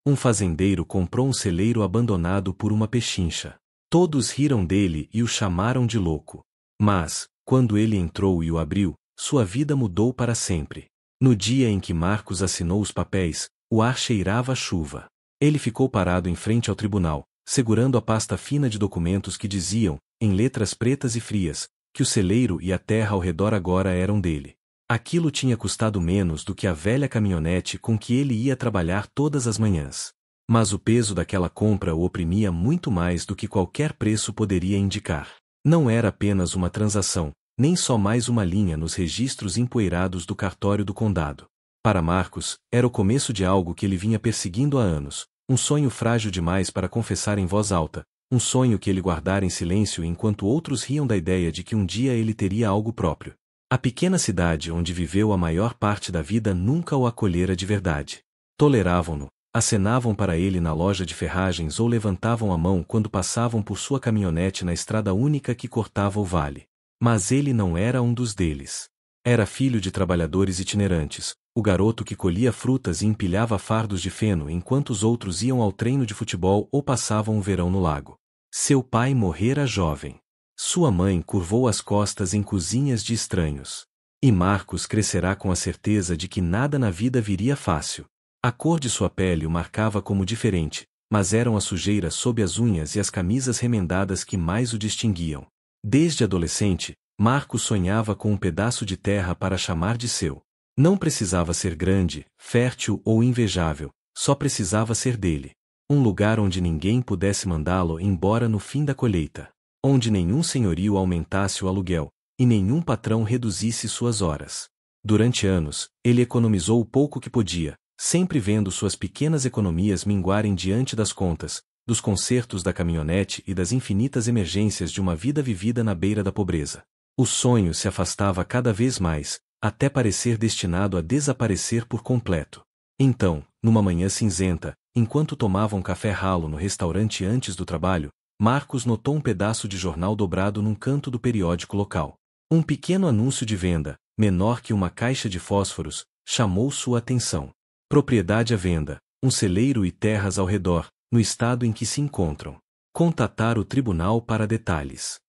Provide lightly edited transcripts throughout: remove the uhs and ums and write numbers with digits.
Um fazendeiro comprou um celeiro abandonado por uma pechincha. Todos riram dele e o chamaram de louco. Mas, quando ele entrou e o abriu, sua vida mudou para sempre. No dia em que Marcos assinou os papéis, o ar cheirava a chuva. Ele ficou parado em frente ao tribunal, segurando a pasta fina de documentos que diziam, em letras pretas e frias, que o celeiro e a terra ao redor agora eram dele. Aquilo tinha custado menos do que a velha caminhonete com que ele ia trabalhar todas as manhãs. Mas o peso daquela compra o oprimia muito mais do que qualquer preço poderia indicar. Não era apenas uma transação, nem só mais uma linha nos registros empoeirados do cartório do condado. Para Marcos, era o começo de algo que ele vinha perseguindo há anos, um sonho frágil demais para confessar em voz alta, um sonho que ele guardara em silêncio enquanto outros riam da ideia de que um dia ele teria algo próprio. A pequena cidade onde viveu a maior parte da vida nunca o acolhera de verdade. Toleravam-no, acenavam para ele na loja de ferragens ou levantavam a mão quando passavam por sua caminhonete na estrada única que cortava o vale. Mas ele não era um dos deles. Era filho de trabalhadores itinerantes, o garoto que colhia frutas e empilhava fardos de feno enquanto os outros iam ao treino de futebol ou passavam o verão no lago. Seu pai morrera jovem. Sua mãe curvou as costas em cozinhas de estranhos. E Marcos crescerá com a certeza de que nada na vida viria fácil. A cor de sua pele o marcava como diferente, mas eram as sujeiras sob as unhas e as camisas remendadas que mais o distinguiam. Desde adolescente, Marcos sonhava com um pedaço de terra para chamar de seu. Não precisava ser grande, fértil ou invejável, só precisava ser dele. Um lugar onde ninguém pudesse mandá-lo embora no fim da colheita. Onde nenhum senhorio aumentasse o aluguel, e nenhum patrão reduzisse suas horas. Durante anos, ele economizou o pouco que podia, sempre vendo suas pequenas economias minguarem diante das contas, dos consertos da caminhonete e das infinitas emergências de uma vida vivida na beira da pobreza. O sonho se afastava cada vez mais, até parecer destinado a desaparecer por completo. Então, numa manhã cinzenta, enquanto tomavam café ralo no restaurante antes do trabalho, Marcos notou um pedaço de jornal dobrado num canto do periódico local. Um pequeno anúncio de venda, menor que uma caixa de fósforos, chamou sua atenção. Propriedade à venda, um celeiro e terras ao redor, no estado em que se encontram. Contatar o tribunal para detalhes.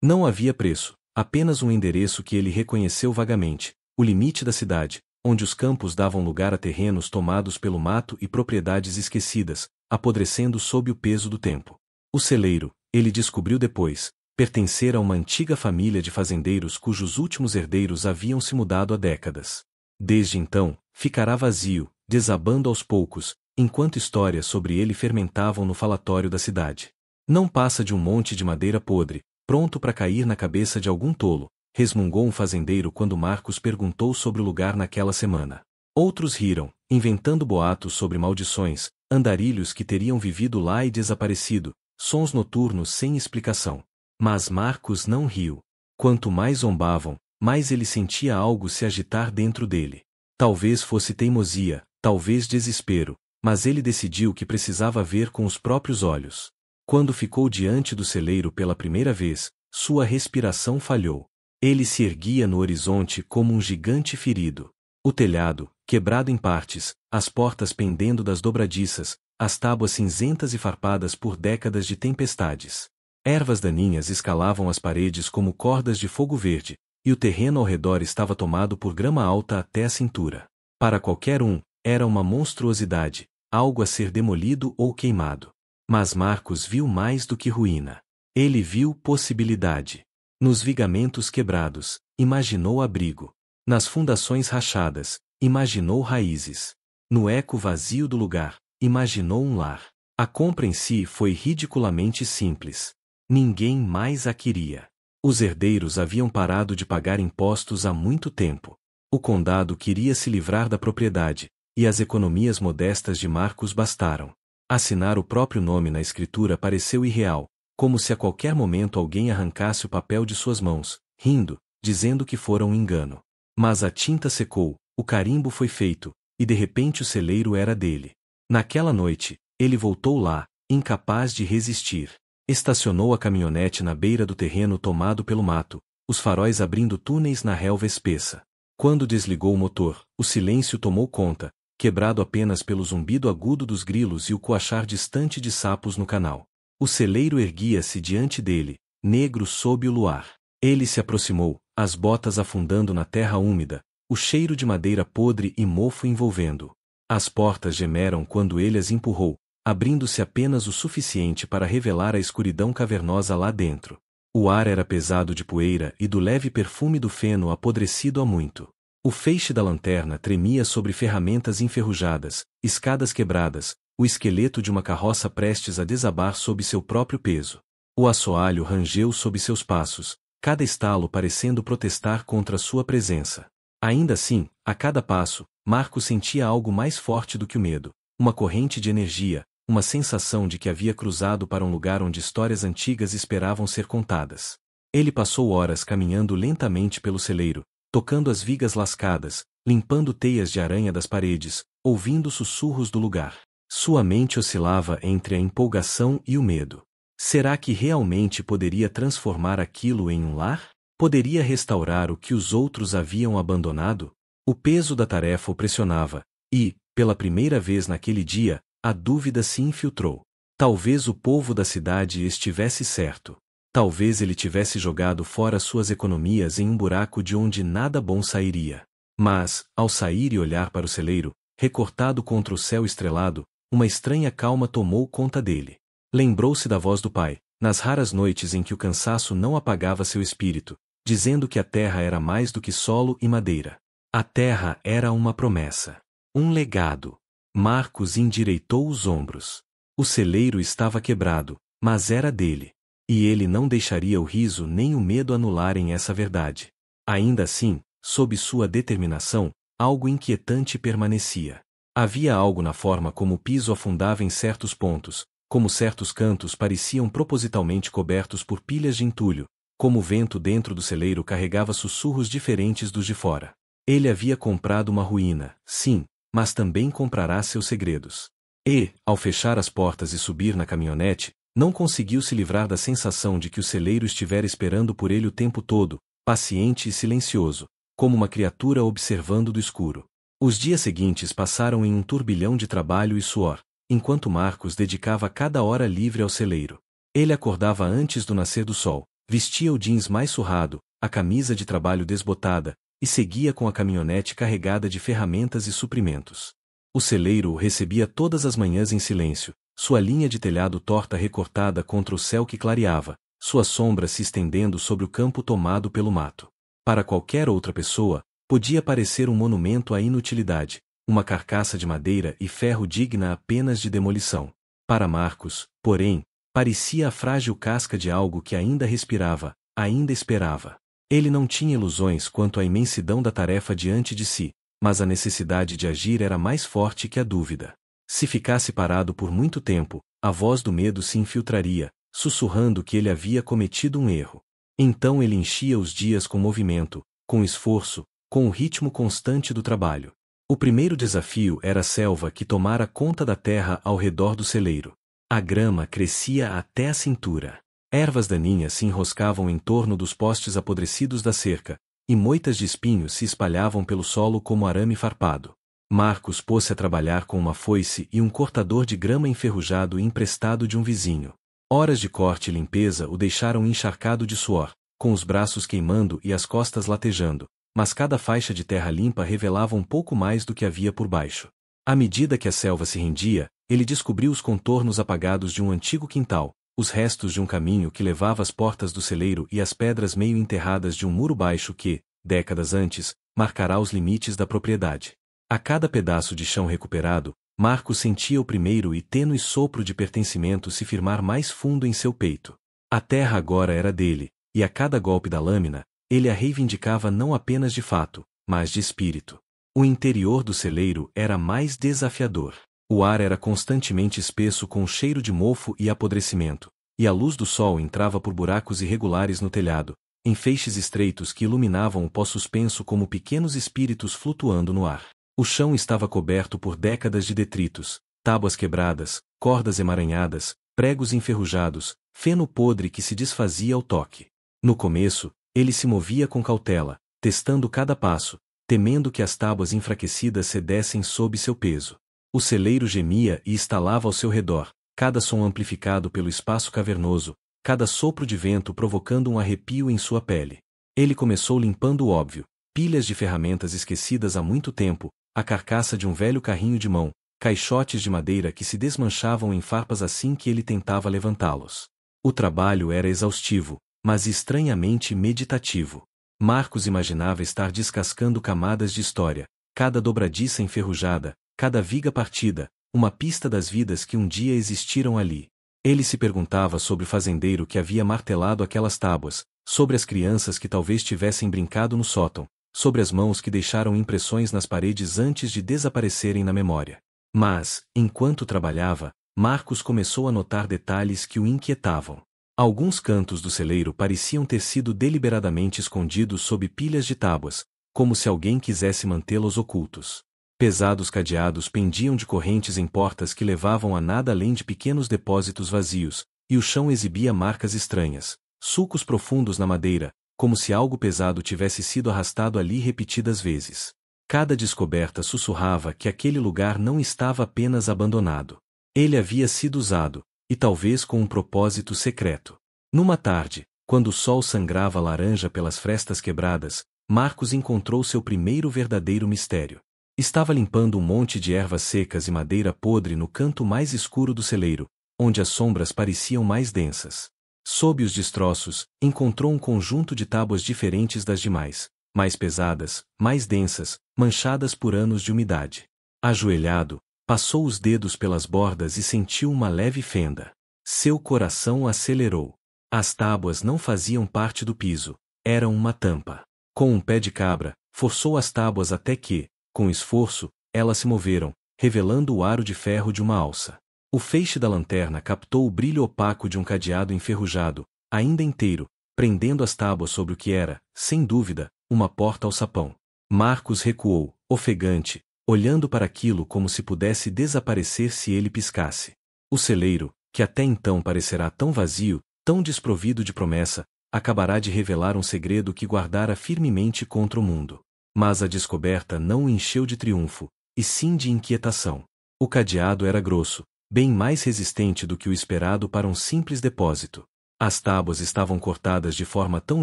Não havia preço, apenas um endereço que ele reconheceu vagamente, o limite da cidade, onde os campos davam lugar a terrenos tomados pelo mato e propriedades esquecidas, apodrecendo sob o peso do tempo. O celeiro, ele descobriu depois, pertencera a uma antiga família de fazendeiros cujos últimos herdeiros haviam se mudado há décadas. Desde então, ficará vazio, desabando aos poucos, enquanto histórias sobre ele fermentavam no falatório da cidade. Não passa de um monte de madeira podre, pronto para cair na cabeça de algum tolo, resmungou um fazendeiro quando Marcos perguntou sobre o lugar naquela semana. Outros riram, inventando boatos sobre maldições, andarilhos que teriam vivido lá e desaparecido, sons noturnos sem explicação. Mas Marcos não riu. Quanto mais zombavam, mais ele sentia algo se agitar dentro dele. Talvez fosse teimosia, talvez desespero, mas ele decidiu que precisava ver com os próprios olhos. Quando ficou diante do celeiro pela primeira vez, sua respiração falhou. Ele se erguia no horizonte como um gigante ferido. O telhado, quebrado em partes, as portas pendendo das dobradiças, as tábuas cinzentas e farpadas por décadas de tempestades. Ervas daninhas escalavam as paredes como cordas de fogo verde, e o terreno ao redor estava tomado por grama alta até a cintura. Para qualquer um, era uma monstruosidade, algo a ser demolido ou queimado. Mas Marcos viu mais do que ruína. Ele viu possibilidade. Nos vigamentos quebrados, imaginou abrigo. Nas fundações rachadas, imaginou raízes. No eco vazio do lugar, imaginou um lar. A compra em si foi ridiculamente simples. Ninguém mais a queria. Os herdeiros haviam parado de pagar impostos há muito tempo. O condado queria se livrar da propriedade, e as economias modestas de Marcos bastaram. Assinar o próprio nome na escritura pareceu irreal, como se a qualquer momento alguém arrancasse o papel de suas mãos, rindo, dizendo que fora um engano. Mas a tinta secou, o carimbo foi feito, e de repente o celeiro era dele. Naquela noite, ele voltou lá, incapaz de resistir. Estacionou a caminhonete na beira do terreno tomado pelo mato, os faróis abrindo túneis na relva espessa. Quando desligou o motor, o silêncio tomou conta, quebrado apenas pelo zumbido agudo dos grilos e o coachar distante de sapos no canal. O celeiro erguia-se diante dele, negro sob o luar. Ele se aproximou, as botas afundando na terra úmida, o cheiro de madeira podre e mofo envolvendo. As portas gemeram quando ele as empurrou, abrindo-se apenas o suficiente para revelar a escuridão cavernosa lá dentro. O ar era pesado de poeira e do leve perfume do feno apodrecido há muito. O feixe da lanterna tremia sobre ferramentas enferrujadas, escadas quebradas, o esqueleto de uma carroça prestes a desabar sob seu próprio peso. O assoalho rangeu sob seus passos, cada estalo parecendo protestar contra sua presença. Ainda assim, a cada passo, Marcos sentia algo mais forte do que o medo, uma corrente de energia, uma sensação de que havia cruzado para um lugar onde histórias antigas esperavam ser contadas. Ele passou horas caminhando lentamente pelo celeiro, tocando as vigas lascadas, limpando teias de aranha das paredes, ouvindo sussurros do lugar. Sua mente oscilava entre a empolgação e o medo. Será que realmente poderia transformar aquilo em um lar? Poderia restaurar o que os outros haviam abandonado? O peso da tarefa o pressionava, e, pela primeira vez naquele dia, a dúvida se infiltrou. Talvez o povo da cidade estivesse certo. Talvez ele tivesse jogado fora suas economias em um buraco de onde nada bom sairia. Mas, ao sair e olhar para o celeiro, recortado contra o céu estrelado, uma estranha calma tomou conta dele. Lembrou-se da voz do pai, nas raras noites em que o cansaço não apagava seu espírito, dizendo que a terra era mais do que solo e madeira. A terra era uma promessa. Um legado. Marcos endireitou os ombros. O celeiro estava quebrado, mas era dele. E ele não deixaria o riso nem o medo anularem essa verdade. Ainda assim, sob sua determinação, algo inquietante permanecia. Havia algo na forma como o piso afundava em certos pontos, como certos cantos pareciam propositalmente cobertos por pilhas de entulho, como o vento dentro do celeiro carregava sussurros diferentes dos de fora. Ele havia comprado uma ruína, sim, mas também comprará seus segredos. E, ao fechar as portas e subir na caminhonete, não conseguiu se livrar da sensação de que o celeiro estivera esperando por ele o tempo todo, paciente e silencioso, como uma criatura observando do escuro. Os dias seguintes passaram em um turbilhão de trabalho e suor, enquanto Marcos dedicava cada hora livre ao celeiro. Ele acordava antes do nascer do sol, vestia o jeans mais surrado, a camisa de trabalho desbotada, e seguia com a caminhonete carregada de ferramentas e suprimentos. O celeiro o recebia todas as manhãs em silêncio, sua linha de telhado torta recortada contra o céu que clareava, sua sombra se estendendo sobre o campo tomado pelo mato. Para qualquer outra pessoa, podia parecer um monumento à inutilidade, uma carcaça de madeira e ferro digna apenas de demolição. Para Marcos, porém, parecia a frágil casca de algo que ainda respirava, ainda esperava. Ele não tinha ilusões quanto à imensidão da tarefa diante de si, mas a necessidade de agir era mais forte que a dúvida. Se ficasse parado por muito tempo, a voz do medo se infiltraria, sussurrando que ele havia cometido um erro. Então ele enchia os dias com movimento, com esforço, com o ritmo constante do trabalho. O primeiro desafio era a selva que tomara conta da terra ao redor do celeiro. A grama crescia até a cintura. Ervas daninhas se enroscavam em torno dos postes apodrecidos da cerca, e moitas de espinhos se espalhavam pelo solo como arame farpado. Marcos pôs-se a trabalhar com uma foice e um cortador de grama enferrujado emprestado de um vizinho. Horas de corte e limpeza o deixaram encharcado de suor, com os braços queimando e as costas latejando, mas cada faixa de terra limpa revelava um pouco mais do que havia por baixo. À medida que a selva se rendia, ele descobriu os contornos apagados de um antigo quintal, os restos de um caminho que levava às portas do celeiro e as pedras meio enterradas de um muro baixo que, décadas antes, marcará os limites da propriedade. A cada pedaço de chão recuperado, Marcos sentia o primeiro e tênue sopro de pertencimento se firmar mais fundo em seu peito. A terra agora era dele, e a cada golpe da lâmina, ele a reivindicava não apenas de fato, mas de espírito. O interior do celeiro era mais desafiador. O ar era constantemente espesso com o cheiro de mofo e apodrecimento, e a luz do sol entrava por buracos irregulares no telhado, em feixes estreitos que iluminavam o pó suspenso como pequenos espíritos flutuando no ar. O chão estava coberto por décadas de detritos, tábuas quebradas, cordas emaranhadas, pregos enferrujados, feno podre que se desfazia ao toque. No começo, ele se movia com cautela, testando cada passo, temendo que as tábuas enfraquecidas cedessem sob seu peso. O celeiro gemia e estalava ao seu redor, cada som amplificado pelo espaço cavernoso, cada sopro de vento provocando um arrepio em sua pele. Ele começou limpando o óbvio, pilhas de ferramentas esquecidas há muito tempo, a carcaça de um velho carrinho de mão, caixotes de madeira que se desmanchavam em farpas assim que ele tentava levantá-los. O trabalho era exaustivo, mas estranhamente meditativo. Marcos imaginava estar descascando camadas de história, cada dobradiça enferrujada, cada viga partida, uma pista das vidas que um dia existiram ali. Ele se perguntava sobre o fazendeiro que havia martelado aquelas tábuas, sobre as crianças que talvez tivessem brincado no sótão, sobre as mãos que deixaram impressões nas paredes antes de desaparecerem na memória. Mas, enquanto trabalhava, Marcos começou a notar detalhes que o inquietavam. Alguns cantos do celeiro pareciam ter sido deliberadamente escondidos sob pilhas de tábuas, como se alguém quisesse mantê-los ocultos. Pesados cadeados pendiam de correntes em portas que levavam a nada além de pequenos depósitos vazios, e o chão exibia marcas estranhas, sulcos profundos na madeira, como se algo pesado tivesse sido arrastado ali repetidas vezes. Cada descoberta sussurrava que aquele lugar não estava apenas abandonado. Ele havia sido usado, e talvez com um propósito secreto. Numa tarde, quando o sol sangrava laranja pelas frestas quebradas, Marcos encontrou seu primeiro verdadeiro mistério. Estava limpando um monte de ervas secas e madeira podre no canto mais escuro do celeiro, onde as sombras pareciam mais densas. Sob os destroços, encontrou um conjunto de tábuas diferentes das demais, mais pesadas, mais densas, manchadas por anos de umidade. Ajoelhado, passou os dedos pelas bordas e sentiu uma leve fenda. Seu coração acelerou. As tábuas não faziam parte do piso, eram uma tampa. Com um pé de cabra, forçou as tábuas até que, com esforço, elas se moveram, revelando o aro de ferro de uma alça. O feixe da lanterna captou o brilho opaco de um cadeado enferrujado, ainda inteiro, prendendo as tábuas sobre o que era, sem dúvida, uma porta ao sapão. Marcos recuou, ofegante, olhando para aquilo como se pudesse desaparecer se ele piscasse. O celeiro, que até então parecerá tão vazio, tão desprovido de promessa, acabará de revelar um segredo que guardara firmemente contra o mundo. Mas a descoberta não o encheu de triunfo, e sim de inquietação. O cadeado era grosso, bem mais resistente do que o esperado para um simples depósito. As tábuas estavam cortadas de forma tão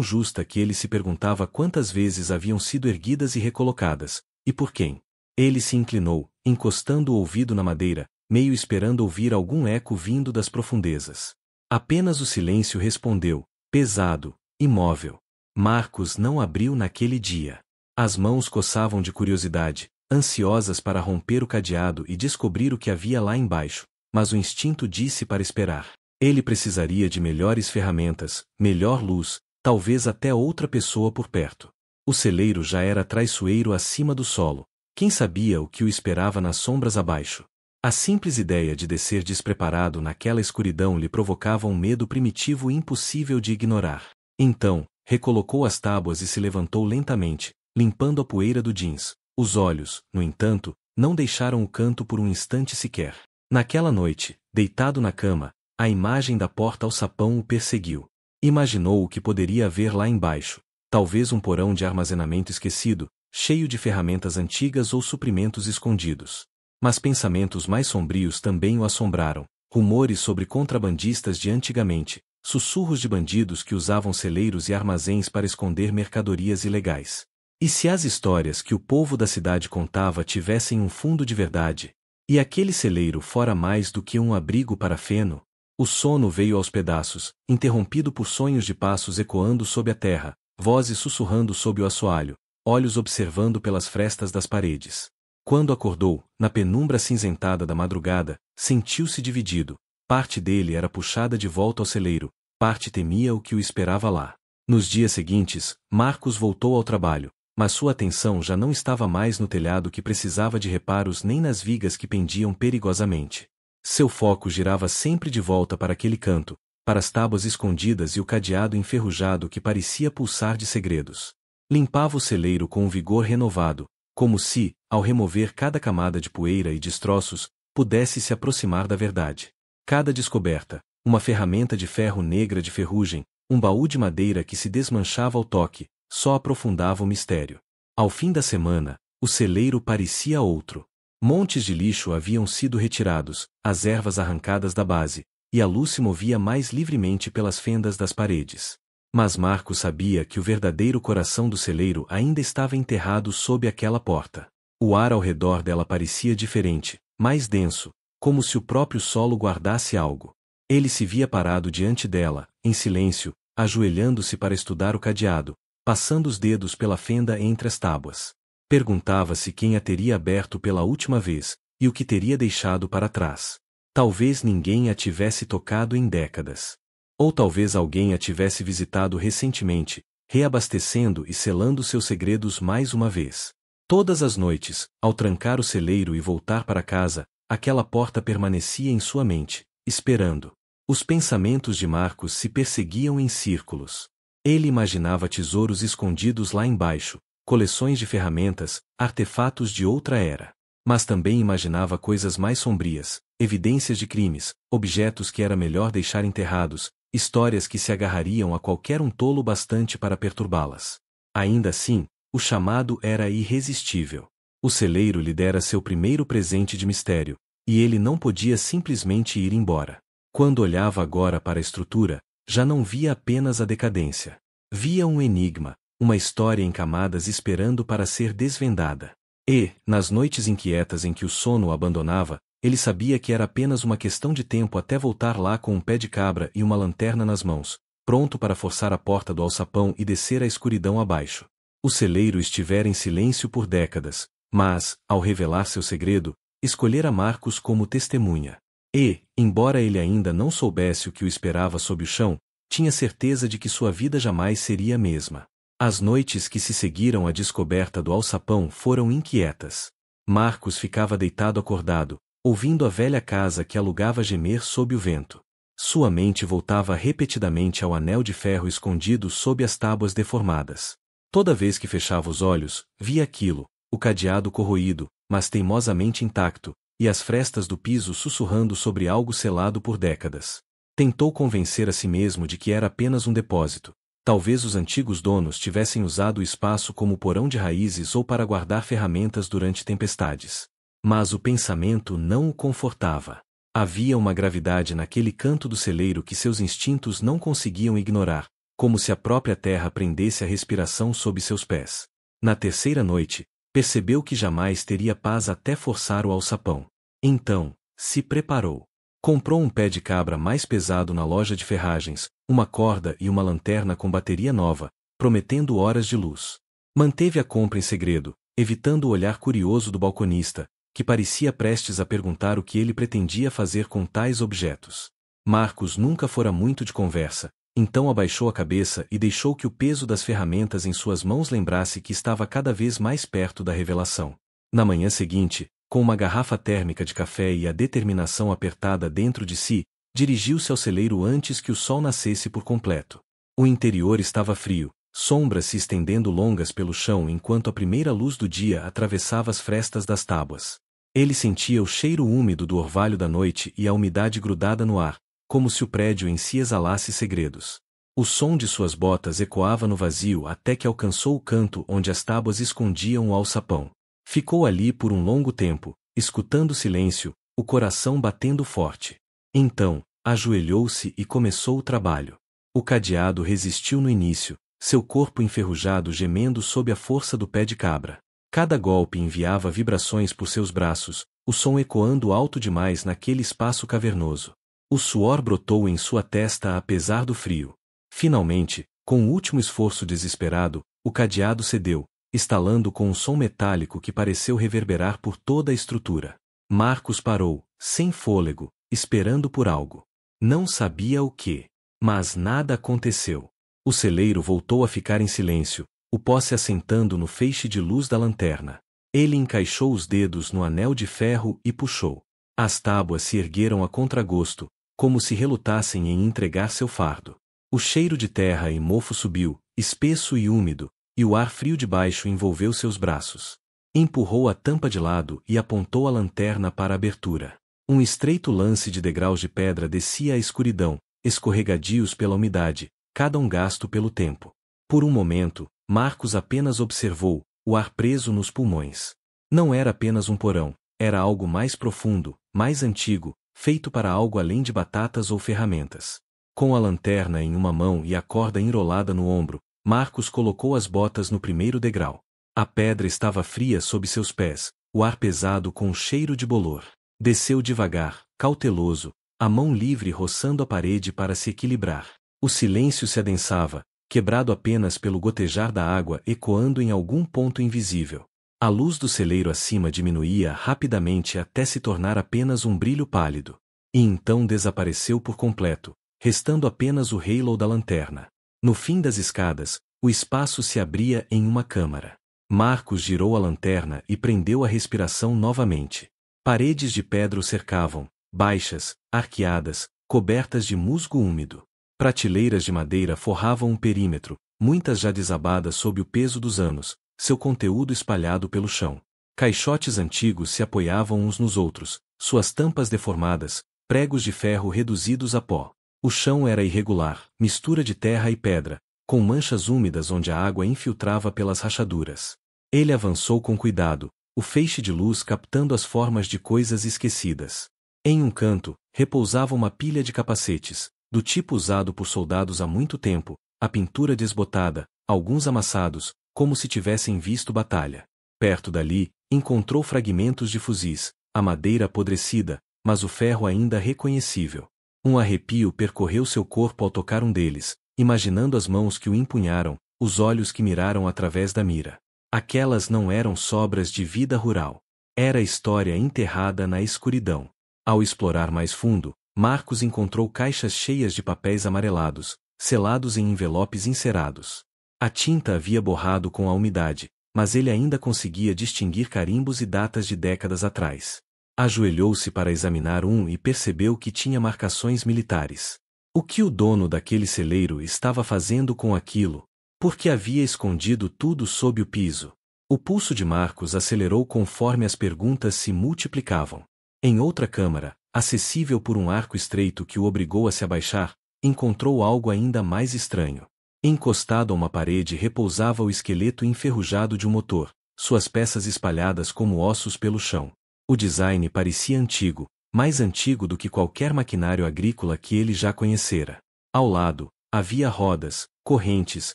justa que ele se perguntava quantas vezes haviam sido erguidas e recolocadas, e por quem. Ele se inclinou, encostando o ouvido na madeira, meio esperando ouvir algum eco vindo das profundezas. Apenas o silêncio respondeu, pesado, imóvel. Marcos não abriu naquele dia. As mãos coçavam de curiosidade, ansiosas para romper o cadeado e descobrir o que havia lá embaixo, mas o instinto disse para esperar. Ele precisaria de melhores ferramentas, melhor luz, talvez até outra pessoa por perto. O celeiro já era traiçoeiro acima do solo. Quem sabia o que o esperava nas sombras abaixo? A simples ideia de descer despreparado naquela escuridão lhe provocava um medo primitivo e impossível de ignorar. Então, recolocou as tábuas e se levantou lentamente, limpando a poeira do jeans. Os olhos, no entanto, não deixaram o canto por um instante sequer. Naquela noite, deitado na cama, a imagem da porta ao sapão o perseguiu. Imaginou o que poderia haver lá embaixo, talvez um porão de armazenamento esquecido, cheio de ferramentas antigas ou suprimentos escondidos. Mas pensamentos mais sombrios também o assombraram, rumores sobre contrabandistas de antigamente, sussurros de bandidos que usavam celeiros e armazéns para esconder mercadorias ilegais. E se as histórias que o povo da cidade contava tivessem um fundo de verdade? E aquele celeiro fora mais do que um abrigo para feno? O sono veio aos pedaços, interrompido por sonhos de passos ecoando sob a terra, vozes sussurrando sob o assoalho, olhos observando pelas frestas das paredes. Quando acordou, na penumbra acinzentada da madrugada, sentiu-se dividido. Parte dele era puxada de volta ao celeiro, parte temia o que o esperava lá. Nos dias seguintes, Marcos voltou ao trabalho, mas sua atenção já não estava mais no telhado que precisava de reparos nem nas vigas que pendiam perigosamente. Seu foco girava sempre de volta para aquele canto, para as tábuas escondidas e o cadeado enferrujado que parecia pulsar de segredos. Limpava o celeiro com um vigor renovado, como se, ao remover cada camada de poeira e destroços, pudesse se aproximar da verdade. Cada descoberta, uma ferramenta de ferro negra de ferrugem, um baú de madeira que se desmanchava ao toque, só aprofundava o mistério. Ao fim da semana, o celeiro parecia outro. Montes de lixo haviam sido retirados, as ervas arrancadas da base, e a luz se movia mais livremente pelas fendas das paredes. Mas Marcos sabia que o verdadeiro coração do celeiro ainda estava enterrado sob aquela porta. O ar ao redor dela parecia diferente, mais denso, como se o próprio solo guardasse algo. Ele se via parado diante dela, em silêncio, ajoelhando-se para estudar o cadeado, passando os dedos pela fenda entre as tábuas. Perguntava-se quem a teria aberto pela última vez, e o que teria deixado para trás. Talvez ninguém a tivesse tocado em décadas. Ou talvez alguém a tivesse visitado recentemente, reabastecendo e selando seus segredos mais uma vez. Todas as noites, ao trancar o celeiro e voltar para casa, aquela porta permanecia em sua mente, esperando. Os pensamentos de Marcos se perseguiam em círculos. Ele imaginava tesouros escondidos lá embaixo, coleções de ferramentas, artefatos de outra era. Mas também imaginava coisas mais sombrias, evidências de crimes, objetos que era melhor deixar enterrados, histórias que se agarrariam a qualquer um tolo bastante para perturbá-las. Ainda assim, o chamado era irresistível. O celeiro lhe dera seu primeiro presente de mistério, e ele não podia simplesmente ir embora. Quando olhava agora para a estrutura, já não via apenas a decadência. Via um enigma, uma história em camadas esperando para ser desvendada. E, nas noites inquietas em que o sono o abandonava, ele sabia que era apenas uma questão de tempo até voltar lá com um pé de cabra e uma lanterna nas mãos, pronto para forçar a porta do alçapão e descer a escuridão abaixo. O celeiro estivera em silêncio por décadas, mas, ao revelar seu segredo, escolhera Marcos como testemunha. E, embora ele ainda não soubesse o que o esperava sob o chão, tinha certeza de que sua vida jamais seria a mesma. As noites que se seguiram à descoberta do alçapão foram inquietas. Marcos ficava deitado acordado, ouvindo a velha casa que alugava gemer sob o vento. Sua mente voltava repetidamente ao anel de ferro escondido sob as tábuas deformadas. Toda vez que fechava os olhos, via aquilo, o cadeado corroído, mas teimosamente intacto, e as frestas do piso sussurrando sobre algo selado por décadas. Tentou convencer a si mesmo de que era apenas um depósito. Talvez os antigos donos tivessem usado o espaço como porão de raízes ou para guardar ferramentas durante tempestades. Mas o pensamento não o confortava. Havia uma gravidade naquele canto do celeiro que seus instintos não conseguiam ignorar, como se a própria terra prendesse a respiração sob seus pés. Na terceira noite, percebeu que jamais teria paz até forçar o alçapão. Então, se preparou. Comprou um pé de cabra mais pesado na loja de ferragens, uma corda e uma lanterna com bateria nova, prometendo horas de luz. Manteve a compra em segredo, evitando o olhar curioso do balconista, que parecia prestes a perguntar o que ele pretendia fazer com tais objetos. Marcos nunca fora muito de conversa, então abaixou a cabeça e deixou que o peso das ferramentas em suas mãos lembrasse que estava cada vez mais perto da revelação. Na manhã seguinte, com uma garrafa térmica de café e a determinação apertada dentro de si, dirigiu-se ao celeiro antes que o sol nascesse por completo. O interior estava frio, sombras se estendendo longas pelo chão enquanto a primeira luz do dia atravessava as frestas das tábuas. Ele sentia o cheiro úmido do orvalho da noite e a umidade grudada no ar, como se o prédio em si exalasse segredos. O som de suas botas ecoava no vazio até que alcançou o canto onde as tábuas escondiam o alçapão. Ficou ali por um longo tempo, escutando o silêncio, o coração batendo forte. Então, ajoelhou-se e começou o trabalho. O cadeado resistiu no início, seu corpo enferrujado gemendo sob a força do pé de cabra. Cada golpe enviava vibrações por seus braços, o som ecoando alto demais naquele espaço cavernoso. O suor brotou em sua testa apesar do frio. Finalmente, com o último esforço desesperado, o cadeado cedeu, estalando com um som metálico que pareceu reverberar por toda a estrutura. Marcos parou, sem fôlego, esperando por algo. Não sabia o que. Mas nada aconteceu. O celeiro voltou a ficar em silêncio, o pó se assentando no feixe de luz da lanterna. Ele encaixou os dedos no anel de ferro e puxou. As tábuas se ergueram a contragosto, como se relutassem em entregar seu fardo. O cheiro de terra e mofo subiu, espesso e úmido, e o ar frio de baixo envolveu seus braços. Empurrou a tampa de lado e apontou a lanterna para a abertura. Um estreito lance de degraus de pedra descia a escuridão, escorregadios pela umidade, cada um gasto pelo tempo. Por um momento, Marcos apenas observou, o ar preso nos pulmões. Não era apenas um porão, era algo mais profundo, mais antigo, feito para algo além de batatas ou ferramentas. Com a lanterna em uma mão e a corda enrolada no ombro, Marcos colocou as botas no primeiro degrau. A pedra estava fria sob seus pés, o ar pesado com um cheiro de bolor. Desceu devagar, cauteloso, a mão livre roçando a parede para se equilibrar. O silêncio se adensava, quebrado apenas pelo gotejar da água ecoando em algum ponto invisível. A luz do celeiro acima diminuía rapidamente até se tornar apenas um brilho pálido. E então desapareceu por completo, restando apenas o halo da lanterna. No fim das escadas, o espaço se abria em uma câmara. Marcos girou a lanterna e prendeu a respiração novamente. Paredes de pedra o cercavam, baixas, arqueadas, cobertas de musgo úmido. Prateleiras de madeira forravam um perímetro, muitas já desabadas sob o peso dos anos, seu conteúdo espalhado pelo chão. Caixotes antigos se apoiavam uns nos outros, suas tampas deformadas, pregos de ferro reduzidos a pó. O chão era irregular, mistura de terra e pedra, com manchas úmidas onde a água infiltrava pelas rachaduras. Ele avançou com cuidado, o feixe de luz captando as formas de coisas esquecidas. Em um canto, repousava uma pilha de capacetes, do tipo usado por soldados há muito tempo, a pintura desbotada, alguns amassados, como se tivessem visto batalha. Perto dali, encontrou fragmentos de fuzis, a madeira apodrecida, mas o ferro ainda reconhecível. Um arrepio percorreu seu corpo ao tocar um deles, imaginando as mãos que o empunharam, os olhos que miraram através da mira. Aquelas não eram sobras de vida rural. Era história enterrada na escuridão. Ao explorar mais fundo, Marcos encontrou caixas cheias de papéis amarelados, selados em envelopes encerados. A tinta havia borrado com a umidade, mas ele ainda conseguia distinguir carimbos e datas de décadas atrás. Ajoelhou-se para examinar um e percebeu que tinha marcações militares. O que o dono daquele celeiro estava fazendo com aquilo? Por que havia escondido tudo sob o piso? O pulso de Marcos acelerou conforme as perguntas se multiplicavam. Em outra câmara, acessível por um arco estreito que o obrigou a se abaixar, encontrou algo ainda mais estranho. Encostado a uma parede repousava o esqueleto enferrujado de um motor, suas peças espalhadas como ossos pelo chão. O design parecia antigo, mais antigo do que qualquer maquinário agrícola que ele já conhecera. Ao lado, havia rodas, correntes,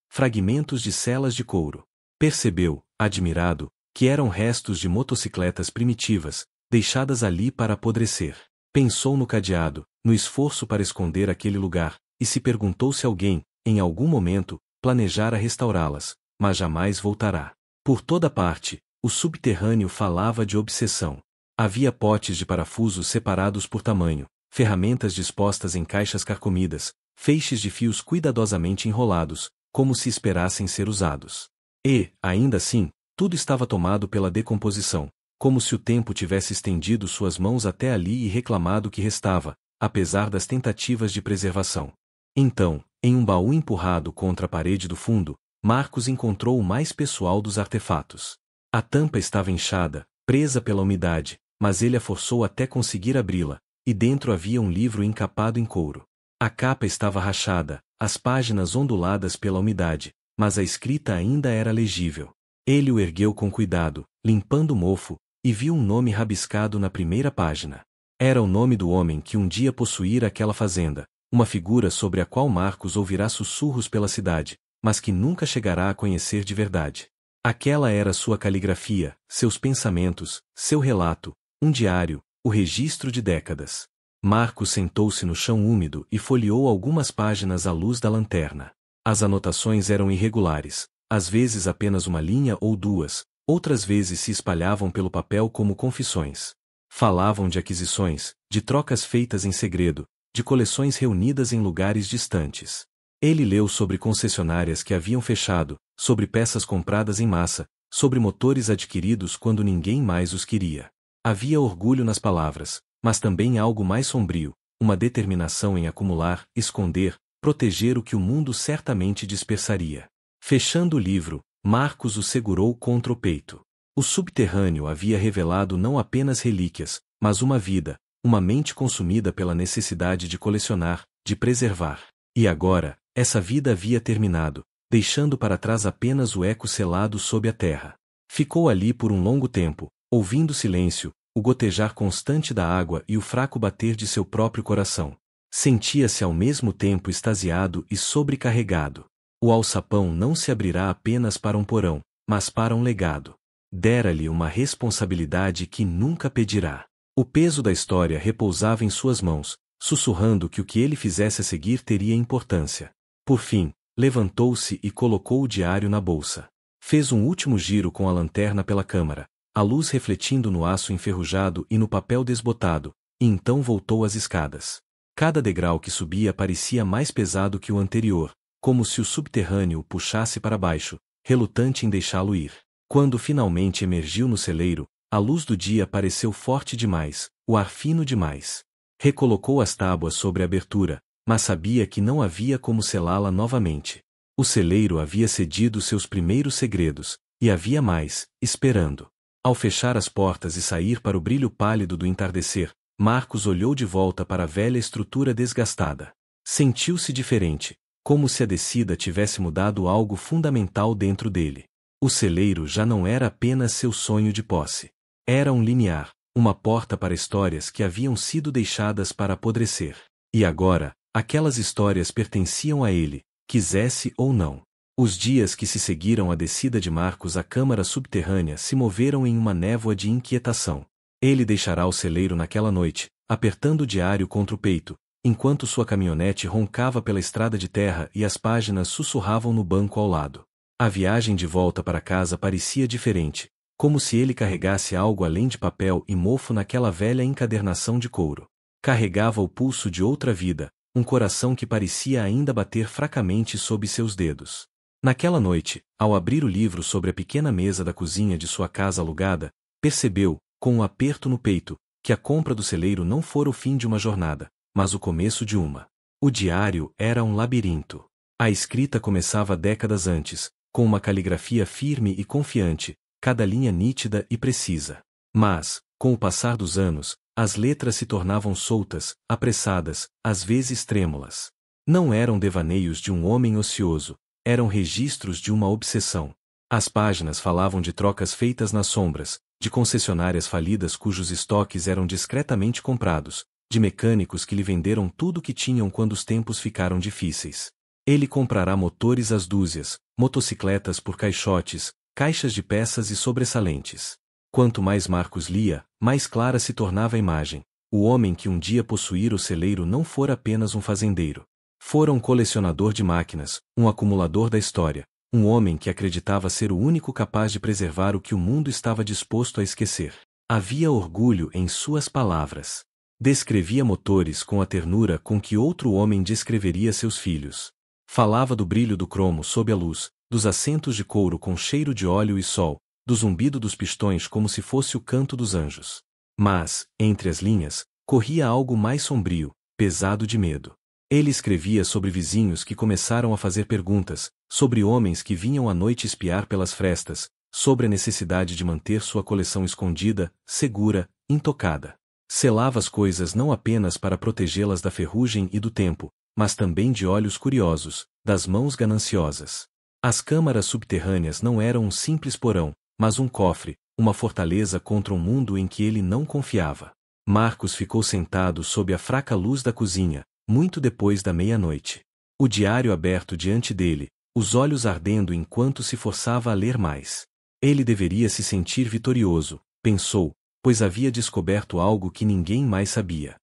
fragmentos de celas de couro. Percebeu, admirado, que eram restos de motocicletas primitivas, deixadas ali para apodrecer. Pensou no cadeado, no esforço para esconder aquele lugar, e se perguntou se alguém, em algum momento, planejara restaurá-las, mas jamais voltará. Por toda parte, o subterrâneo falava de obsessão. Havia potes de parafusos separados por tamanho, ferramentas dispostas em caixas carcomidas, feixes de fios cuidadosamente enrolados, como se esperassem ser usados. E, ainda assim, tudo estava tomado pela decomposição, como se o tempo tivesse estendido suas mãos até ali e reclamado o que restava, apesar das tentativas de preservação. Então, em um baú empurrado contra a parede do fundo, Marcos encontrou o mais pessoal dos artefatos. A tampa estava inchada, presa pela umidade, mas ele a forçou até conseguir abri-la, e dentro havia um livro encapado em couro. A capa estava rachada, as páginas onduladas pela umidade, mas a escrita ainda era legível. Ele o ergueu com cuidado, limpando o mofo, e viu um nome rabiscado na primeira página. Era o nome do homem que um dia possuíra aquela fazenda, uma figura sobre a qual Marcos ouvirá sussurros pela cidade, mas que nunca chegará a conhecer de verdade. Aquela era sua caligrafia, seus pensamentos, seu relato, um diário, o registro de décadas. Marcos sentou-se no chão úmido e folheou algumas páginas à luz da lanterna. As anotações eram irregulares, às vezes apenas uma linha ou duas, outras vezes se espalhavam pelo papel como confissões. Falavam de aquisições, de trocas feitas em segredo, de coleções reunidas em lugares distantes. Ele leu sobre concessionárias que haviam fechado, sobre peças compradas em massa, sobre motores adquiridos quando ninguém mais os queria. Havia orgulho nas palavras, mas também algo mais sombrio, uma determinação em acumular, esconder, proteger o que o mundo certamente dispersaria. Fechando o livro, Marcos o segurou contra o peito. O subterrâneo havia revelado não apenas relíquias, mas uma vida, uma mente consumida pela necessidade de colecionar, de preservar. E agora, essa vida havia terminado, deixando para trás apenas o eco selado sob a terra. Ficou ali por um longo tempo, ouvindo o silêncio, o gotejar constante da água e o fraco bater de seu próprio coração. Sentia-se ao mesmo tempo extasiado e sobrecarregado. O alçapão não se abrirá apenas para um porão, mas para um legado. Dera-lhe uma responsabilidade que nunca pedirá. O peso da história repousava em suas mãos, sussurrando que o que ele fizesse a seguir teria importância. Por fim, levantou-se e colocou o diário na bolsa. Fez um último giro com a lanterna pela câmara, a luz refletindo no aço enferrujado e no papel desbotado, e então voltou às escadas. Cada degrau que subia parecia mais pesado que o anterior, como se o subterrâneo o puxasse para baixo, relutante em deixá-lo ir. Quando finalmente emergiu no celeiro, a luz do dia pareceu forte demais, o ar fino demais. Recolocou as tábuas sobre a abertura, mas sabia que não havia como selá-la novamente. O celeiro havia cedido seus primeiros segredos, e havia mais, esperando. Ao fechar as portas e sair para o brilho pálido do entardecer, Marcos olhou de volta para a velha estrutura desgastada. Sentiu-se diferente, como se a descida tivesse mudado algo fundamental dentro dele. O celeiro já não era apenas seu sonho de posse. Era um limiar, uma porta para histórias que haviam sido deixadas para apodrecer. E agora, aquelas histórias pertenciam a ele, quisesse ou não. Os dias que se seguiram à descida de Marcos à câmara subterrânea se moveram em uma névoa de inquietação. Ele deixará o celeiro naquela noite, apertando o diário contra o peito, enquanto sua caminhonete roncava pela estrada de terra e as páginas sussurravam no banco ao lado. A viagem de volta para casa parecia diferente, como se ele carregasse algo além de papel e mofo naquela velha encadernação de couro. Carregava o pulso de outra vida, um coração que parecia ainda bater fracamente sob seus dedos. Naquela noite, ao abrir o livro sobre a pequena mesa da cozinha de sua casa alugada, percebeu, com um aperto no peito, que a compra do celeiro não fora o fim de uma jornada, mas o começo de uma. O diário era um labirinto. A escrita começava décadas antes, com uma caligrafia firme e confiante, cada linha nítida e precisa. Mas, com o passar dos anos, as letras se tornavam soltas, apressadas, às vezes trêmulas. Não eram devaneios de um homem ocioso, eram registros de uma obsessão. As páginas falavam de trocas feitas nas sombras, de concessionárias falidas cujos estoques eram discretamente comprados, de mecânicos que lhe venderam tudo o que tinham quando os tempos ficaram difíceis. Ele comprará motores às dúzias, motocicletas por caixotes, caixas de peças e sobressalentes. Quanto mais Marcos lia, mais clara se tornava a imagem. O homem que um dia possuíra o celeiro não fora apenas um fazendeiro. Fora um colecionador de máquinas, um acumulador da história, um homem que acreditava ser o único capaz de preservar o que o mundo estava disposto a esquecer. Havia orgulho em suas palavras. Descrevia motores com a ternura com que outro homem descreveria seus filhos. Falava do brilho do cromo sob a luz, dos assentos de couro com cheiro de óleo e sol, do zumbido dos pistões como se fosse o canto dos anjos. Mas, entre as linhas, corria algo mais sombrio, pesado de medo. Ele escrevia sobre vizinhos que começaram a fazer perguntas, sobre homens que vinham à noite espiar pelas frestas, sobre a necessidade de manter sua coleção escondida, segura, intocada. Selava as coisas não apenas para protegê-las da ferrugem e do tempo, mas também de olhos curiosos, das mãos gananciosas. As câmaras subterrâneas não eram um simples porão, mas um cofre, uma fortaleza contra um mundo em que ele não confiava. Marcos ficou sentado sob a fraca luz da cozinha, muito depois da meia-noite. O diário aberto diante dele, os olhos ardendo enquanto se forçava a ler mais. Ele deveria se sentir vitorioso, pensou, pois havia descoberto algo que ninguém mais sabia.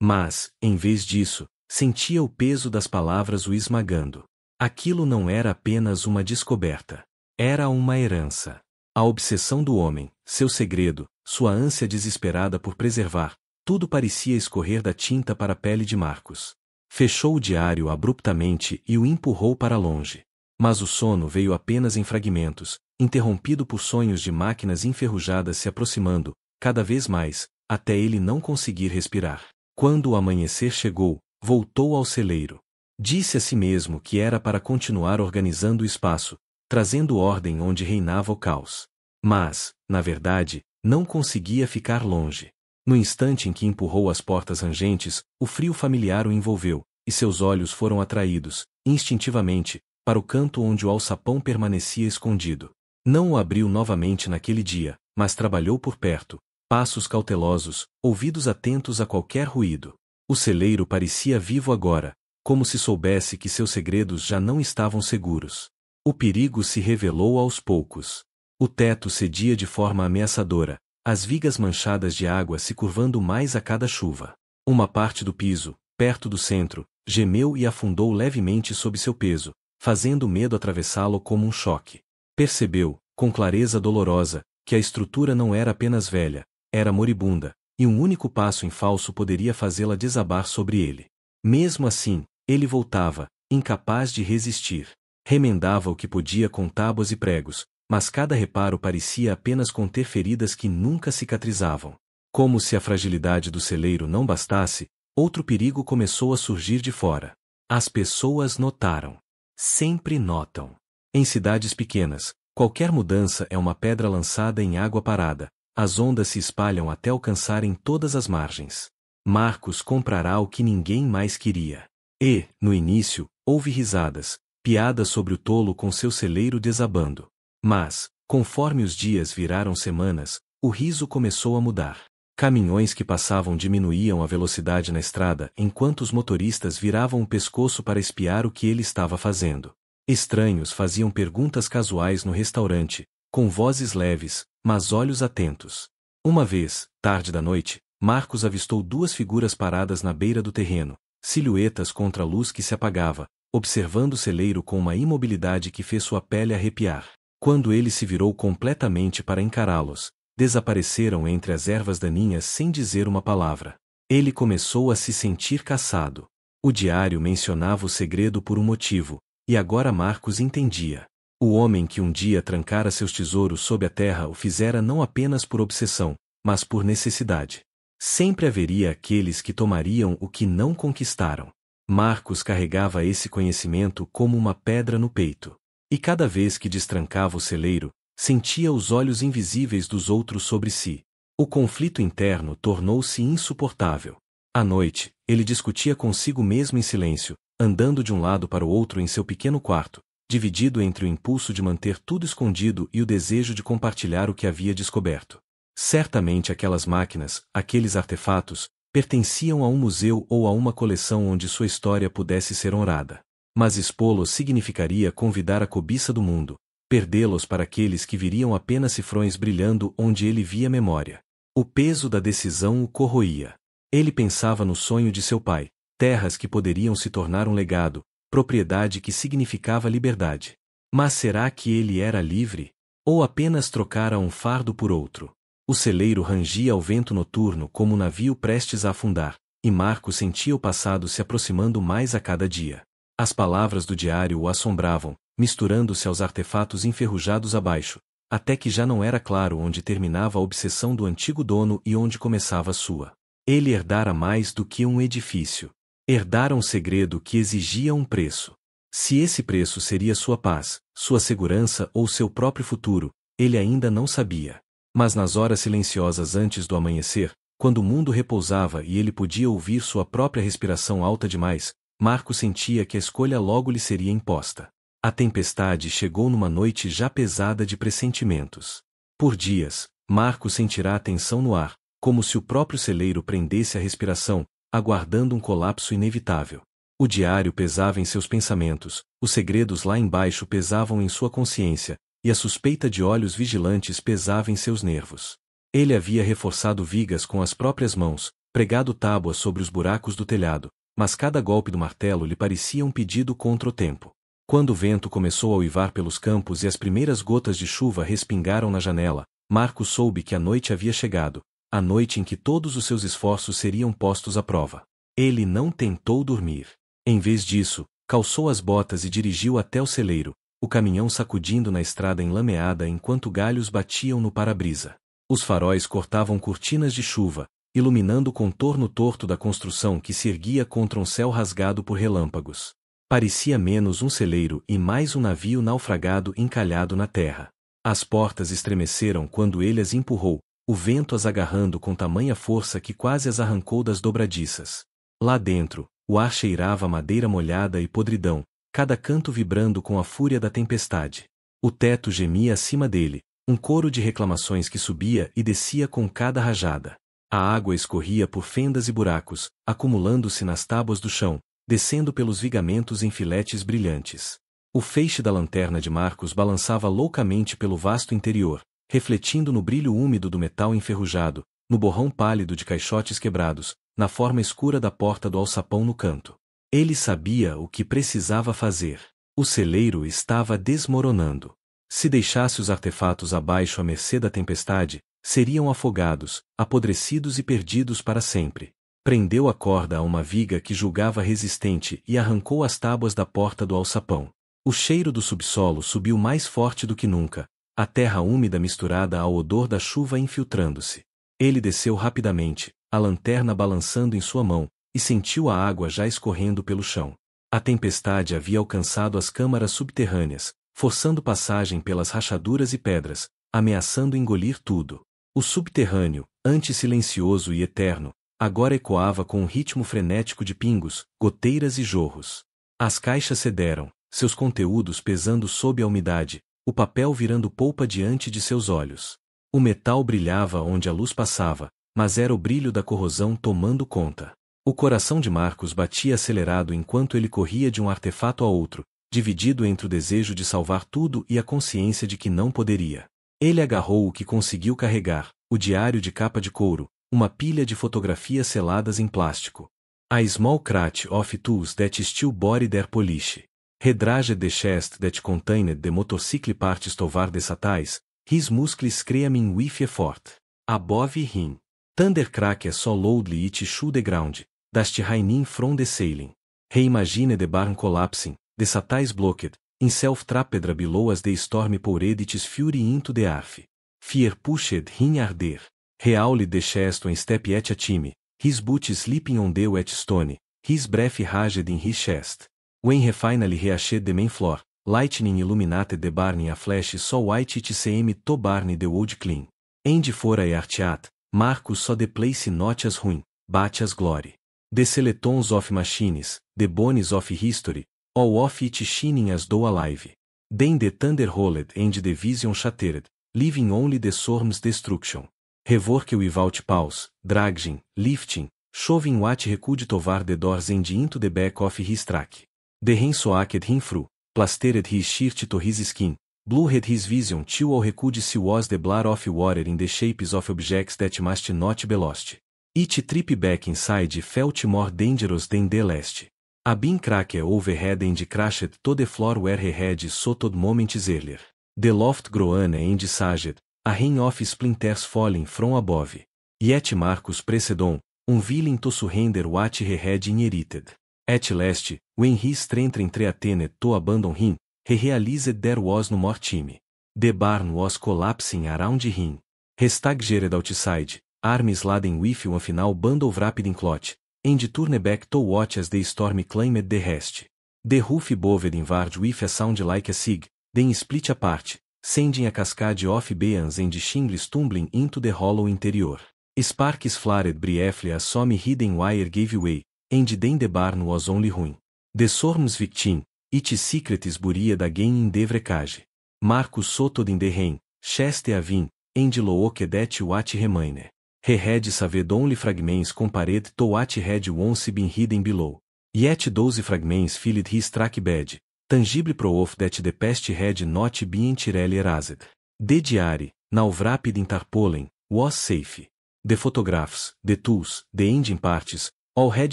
Mas, em vez disso, sentia o peso das palavras o esmagando. Aquilo não era apenas uma descoberta. Era uma herança. A obsessão do homem, seu segredo, sua ânsia desesperada por preservar, tudo parecia escorrer da tinta para a pele de Marcos. Fechou o diário abruptamente e o empurrou para longe. Mas o sono veio apenas em fragmentos, interrompido por sonhos de máquinas enferrujadas se aproximando, cada vez mais, até ele não conseguir respirar. Quando o amanhecer chegou, voltou ao celeiro. Disse a si mesmo que era para continuar organizando o espaço, trazendo ordem onde reinava o caos. Mas, na verdade, não conseguia ficar longe. No instante em que empurrou as portas rangentes, o frio familiar o envolveu, e seus olhos foram atraídos, instintivamente, para o canto onde o alçapão permanecia escondido. Não o abriu novamente naquele dia, mas trabalhou por perto, passos cautelosos, ouvidos atentos a qualquer ruído. O celeiro parecia vivo agora, como se soubesse que seus segredos já não estavam seguros. O perigo se revelou aos poucos. O teto cedia de forma ameaçadora, as vigas manchadas de água se curvando mais a cada chuva. Uma parte do piso, perto do centro, gemeu e afundou levemente sob seu peso, fazendo o medo atravessá-lo como um choque. Percebeu, com clareza dolorosa, que a estrutura não era apenas velha, era moribunda, e um único passo em falso poderia fazê-la desabar sobre ele. Mesmo assim, ele voltava, incapaz de resistir. Remendava o que podia com tábuas e pregos, mas cada reparo parecia apenas conter feridas que nunca cicatrizavam. Como se a fragilidade do celeiro não bastasse, outro perigo começou a surgir de fora. As pessoas notaram. Sempre notam. Em cidades pequenas, qualquer mudança é uma pedra lançada em água parada, as ondas se espalham até alcançarem todas as margens. Marcos comprará o que ninguém mais queria. E, no início, houve risadas, piadas sobre o tolo com seu celeiro desabando. Mas, conforme os dias viraram semanas, o riso começou a mudar. Caminhões que passavam diminuíam a velocidade na estrada enquanto os motoristas viravam o pescoço para espiar o que ele estava fazendo. Estranhos faziam perguntas casuais no restaurante, com vozes leves, mas olhos atentos. Uma vez, tarde da noite, Marcos avistou duas figuras paradas na beira do terreno, silhuetas contra a luz que se apagava, observando o celeiro com uma imobilidade que fez sua pele arrepiar. Quando ele se virou completamente para encará-los, desapareceram entre as ervas daninhas sem dizer uma palavra. Ele começou a se sentir caçado. O diário mencionava o segredo por um motivo, e agora Marcos entendia. O homem que um dia trancara seus tesouros sob a terra o fizera não apenas por obsessão, mas por necessidade. Sempre haveria aqueles que tomariam o que não conquistaram. Marcos carregava esse conhecimento como uma pedra no peito. E cada vez que destrancava o celeiro, sentia os olhos invisíveis dos outros sobre si. O conflito interno tornou-se insuportável. À noite, ele discutia consigo mesmo em silêncio, andando de um lado para o outro em seu pequeno quarto, dividido entre o impulso de manter tudo escondido e o desejo de compartilhar o que havia descoberto. Certamente aquelas máquinas, aqueles artefatos, pertenciam a um museu ou a uma coleção onde sua história pudesse ser honrada. Mas expô-los significaria convidar a cobiça do mundo, perdê-los para aqueles que viriam apenas cifrões brilhando onde ele via memória. O peso da decisão o corroía. Ele pensava no sonho de seu pai, terras que poderiam se tornar um legado, propriedade que significava liberdade. Mas será que ele era livre? Ou apenas trocara um fardo por outro? O celeiro rangia ao vento noturno como um navio prestes a afundar, e Marcos sentia o passado se aproximando mais a cada dia. As palavras do diário o assombravam, misturando-se aos artefatos enferrujados abaixo, até que já não era claro onde terminava a obsessão do antigo dono e onde começava a sua. Ele herdara mais do que um edifício. Herdara um segredo que exigia um preço. Se esse preço seria sua paz, sua segurança ou seu próprio futuro, ele ainda não sabia. Mas nas horas silenciosas antes do amanhecer, quando o mundo repousava e ele podia ouvir sua própria respiração alta demais, Marcos sentia que a escolha logo lhe seria imposta. A tempestade chegou numa noite já pesada de pressentimentos. Por dias, Marcos sentirá a tensão no ar, como se o próprio celeiro prendesse a respiração, aguardando um colapso inevitável. O diário pesava em seus pensamentos, os segredos lá embaixo pesavam em sua consciência, e a suspeita de olhos vigilantes pesava em seus nervos. Ele havia reforçado vigas com as próprias mãos, pregado tábuas sobre os buracos do telhado, mas cada golpe do martelo lhe parecia um pedido contra o tempo. Quando o vento começou a uivar pelos campos e as primeiras gotas de chuva respingaram na janela, Marcos soube que a noite havia chegado, a noite em que todos os seus esforços seriam postos à prova. Ele não tentou dormir. Em vez disso, calçou as botas e dirigiu até o celeiro, o caminhão sacudindo na estrada enlameada enquanto galhos batiam no para-brisa. Os faróis cortavam cortinas de chuva, iluminando o contorno torto da construção que se erguia contra um céu rasgado por relâmpagos. Parecia menos um celeiro e mais um navio naufragado encalhado na terra. As portas estremeceram quando ele as empurrou, o vento as agarrando com tamanha força que quase as arrancou das dobradiças. Lá dentro, o ar cheirava madeira molhada e podridão, cada canto vibrando com a fúria da tempestade. O teto gemia acima dele, um coro de reclamações que subia e descia com cada rajada. A água escorria por fendas e buracos, acumulando-se nas tábuas do chão, descendo pelos vigamentos em filetes brilhantes. O feixe da lanterna de Marcos balançava loucamente pelo vasto interior, refletindo no brilho úmido do metal enferrujado, no borrão pálido de caixotes quebrados, na forma escura da porta do alçapão no canto. Ele sabia o que precisava fazer. O celeiro estava desmoronando. Se deixasse os artefatos abaixo à mercê da tempestade, seriam afogados, apodrecidos e perdidos para sempre. Prendeu a corda a uma viga que julgava resistente e arrancou as tábuas da porta do alçapão. O cheiro do subsolo subiu mais forte do que nunca, a terra úmida misturada ao odor da chuva infiltrando-se. Ele desceu rapidamente, a lanterna balançando em sua mão, e sentiu a água já escorrendo pelo chão. A tempestade havia alcançado as câmaras subterrâneas, forçando passagem pelas rachaduras e pedras, ameaçando engolir tudo. O subterrâneo, antes silencioso e eterno, agora ecoava com um ritmo frenético de pingos, goteiras e jorros. As caixas cederam, seus conteúdos pesando sob a umidade, o papel virando polpa diante de seus olhos. O metal brilhava onde a luz passava, mas era o brilho da corrosão tomando conta. O coração de Marcos batia acelerado enquanto ele corria de um artefato a outro, dividido entre o desejo de salvar tudo e a consciência de que não poderia. Ele agarrou o que conseguiu carregar, o diário de capa de couro, uma pilha de fotografias seladas em plástico. A small crate of tools that still body their polish. Redraged the chest that contained the motorcycle parts tovar the satais, his muscles screaming with effort. Above him. Thunder cracked so loudly it shook the ground, dust raining from the ceiling. Reimagine the barn collapsing, the satais blocked, in self-trapped below as the storm poured its fury into the earth. Fear pushed him harder. Realed the chest one step at a time, his boots slipping on the wet stone, his breath raged in his chest. When he finally reached the main floor, lightning illuminated the barn in a flash so white it seemed to burn the wood clean. And for a artiat, Marcus saw the place not as ruin, but as glory. The skeletons of machines, the bones of history, all of it shining as though alive. Then the thunder rolled and the vision shattered, leaving only the storm's destruction. Rework without pause, dragging, lifting, shoving what he could tovar the doors and into the back of his truck. The rain soaked him through, plastered his shirt to his skin, blurred his vision till all he could see was the blur of water in the shapes of objects that must not be lost. Each trip back inside felt more dangerous than the last. A beam cracked overhead and crashed to the floor where he had stood moments earlier. The loft groaned and sagged, a rain of splinters falling from above. Yet Marcus pressed on, unwilling to surrender what he had inherited. At last, when his strength threatened to abandon him, he realized there was no more time. The barn was collapsing around him. He staggered outside, arms laden with one final bundle wrapped in cloth, and turned back to watch as the storm claimed the rest. The roof above invaded with a sound like a sig, then split apart, sending a cascade of beams and shingles tumbling into the hollow interior. Sparks flared briefly as some hidden wire gave way, and then the barn was only ruin. The storm's victim, its secrets buried again in the wreckage. Marcus sotted in the rain, chest avin, and looked at what remained. He had saved only fragments compared to what had once been hidden below. Yet those fragments filled his track bed, tangible proof that the past had not been entirely erased. The diary, now wrapped in tarpaulin, was safe. The photographs, the tools, the engine parts, all had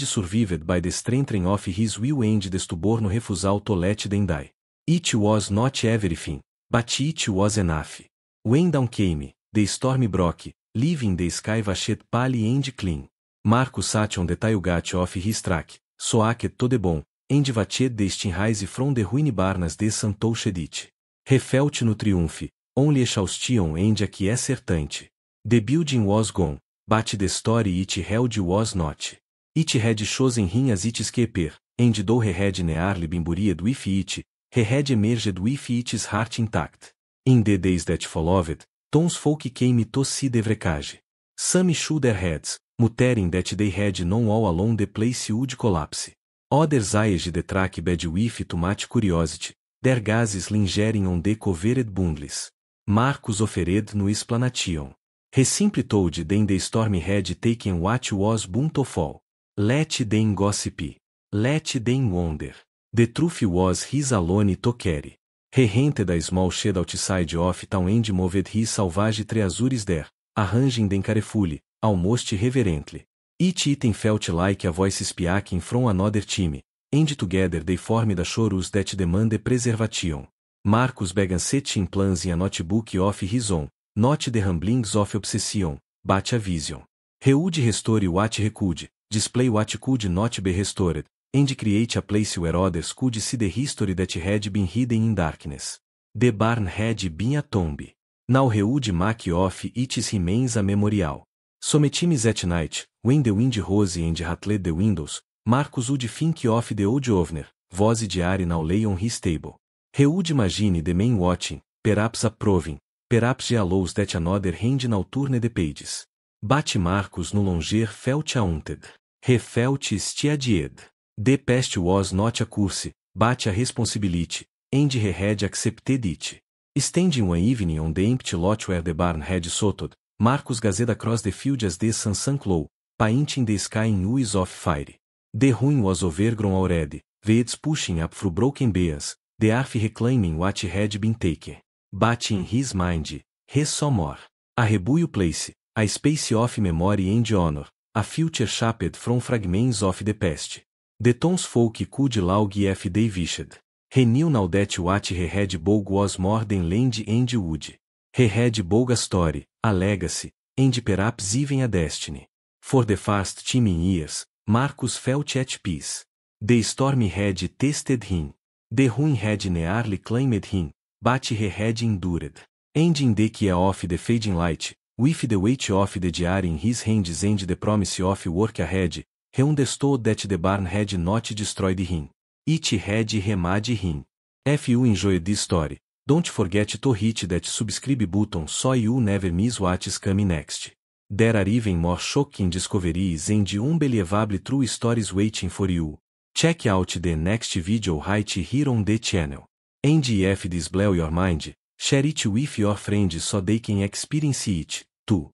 survived by the strengthening of his will and the stubborn refusal to let them die. It was not everything, but it was enough. When dawn came, the storm broke, leaving the sky washed pale and clean. Marcus sat on the tailgate of his truck, soaked to the bone, and watched the steam rise from the ruined barn as the sun touched it. He felt no triumph, only exhaustion and acquiescence. The building was gone, but the story it held was not. It had chosen him as its keeper, and though he had nearly been buried with it, he had emerged with its heart intact. In the days that followed, townsfolk came to see the wreckage. Some shook their heads, muttering that they had known all along the place would collapse. Others eyed the track bed with too much curiosity, der Gases lingeren on de covered bundles. Marcus offered no explanation. He simply told den the storm had taken what was bountiful. Let them gossip. Let them wonder. The truth was his alone to carry. He rented a small shed outside of town and moved his salvage treasures there, arranging them carefully, almost reverently. Each item felt like a voice speaking from another team, and together they formed a chorus that demanded preservation. Marcus began setting plans in a notebook of his own, not the ramblings of obsession, but a vision. He would restore what he could, display what could not be restored, and create a place where others could see the history that had been hidden in darkness. The barn had been a tomb. Now he would make of its remains a memorial. Sometimes at night, when the wind rose and rattled the windows, Marcus would think of the old owner, whose diary now lay on his table. He would imagine the man watching, perhaps approving, perhaps jealous that another hand now turned the pages. But Marcus no longer felt haunted. He felt steadied. The past was not a curse, but a responsibility, and he had accepted it. Standing one evening on the empty lot where the barn had stood, Marcus gazed across the field as the sun sank low, painting the sky in hues of fire. The ruin was overgrown already, weeds pushing up through broken beams, the earth reclaiming what had been taken. But in his mind, he saw more. A rebuilt place, a space of memory and honor, a future shaped from fragments of the past. The townsfolk could log if they wished. He knew now that what he had bought was more than land and wood. He had bought a story, a legacy, and perhaps even a destiny. For the first time in years, Marcus felt at peace. The storm had tested him. The ruin had nearly claimed him, but he had endured. And in the key of the fading light, with the weight of the diary in his hands and the promise of work ahead, he understood that the barn had not destroyed him. It had remade him. If you enjoyed this story, don't forget to hit that subscribe button so you never miss what's coming next. There are even more shocking discoveries and unbelievable true stories waiting for you. Check out the next video right here on the channel. And if this blew your mind, share it with your friends so they can experience it, too.